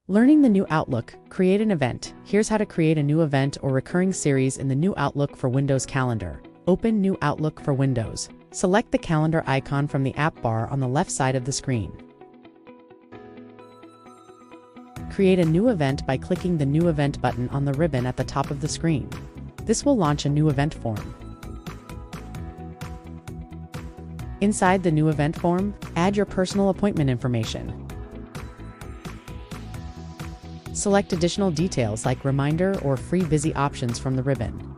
Learning the new Outlook, create an event. Here's how to create a new event or recurring series in the new Outlook for Windows calendar. Open New Outlook for Windows. Select the calendar icon from the app bar on the left side of the screen. Create a new event by clicking the New Event button on the ribbon at the top of the screen. This will launch a new event form. Inside the new event form, add your personal appointment information. Select additional details like reminder or free busy options from the ribbon.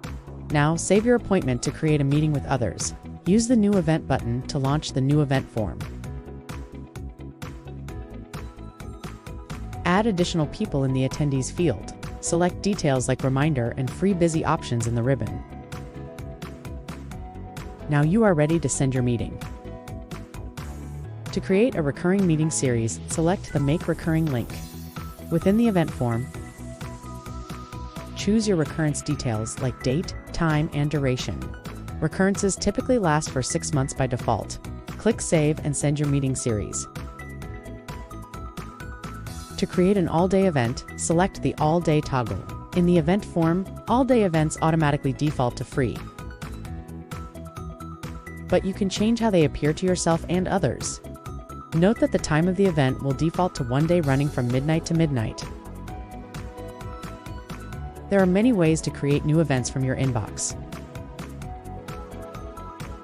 Now, save your appointment to create a meeting with others. Use the New Event button to launch the new event form. Add additional people in the attendees field. Select details like reminder and free busy options in the ribbon. Now you are ready to send your meeting. To create a recurring meeting series, select the Make Recurring link. Within the event form, choose your recurrence details like date, time, and duration. Recurrences typically last for 6 months by default. Click Save and send your meeting series. To create an all-day event, select the All-Day toggle. In the event form, all-day events automatically default to free. But you can change how they appear to yourself and others. Note that the time of the event will default to 1 day running from midnight to midnight. There are many ways to create new events from your inbox.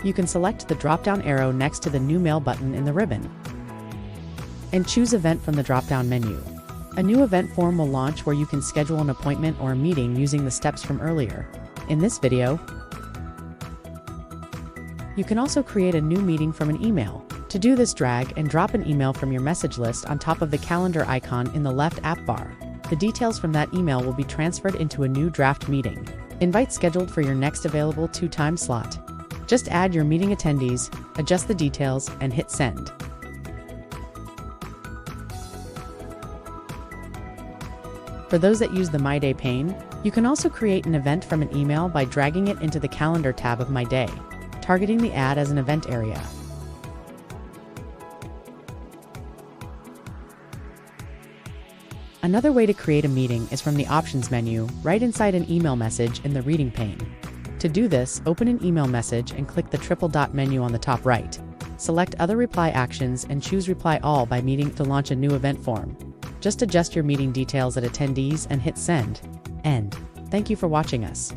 You can select the drop-down arrow next to the New Mail button in the ribbon and choose Event from the drop-down menu. A new event form will launch where you can schedule an appointment or a meeting using the steps from earlier. In this video, you can also create a new meeting from an email. To do this, drag and drop an email from your message list on top of the calendar icon in the left app bar. The details from that email will be transferred into a new draft meeting. Invite scheduled for your next available time slot. Just add your meeting attendees, adjust the details, and hit send. For those that use the My Day pane, you can also create an event from an email by dragging it into the Calendar tab of My Day, targeting the ad as an event area. Another way to create a meeting is from the Options menu, right inside an email message in the Reading pane. To do this, open an email message and click the triple dot menu on the top right. Select Other Reply Actions and choose Reply All by Meeting to launch a new event form. Just adjust your meeting details at attendees and hit send. End. Thank you for watching us.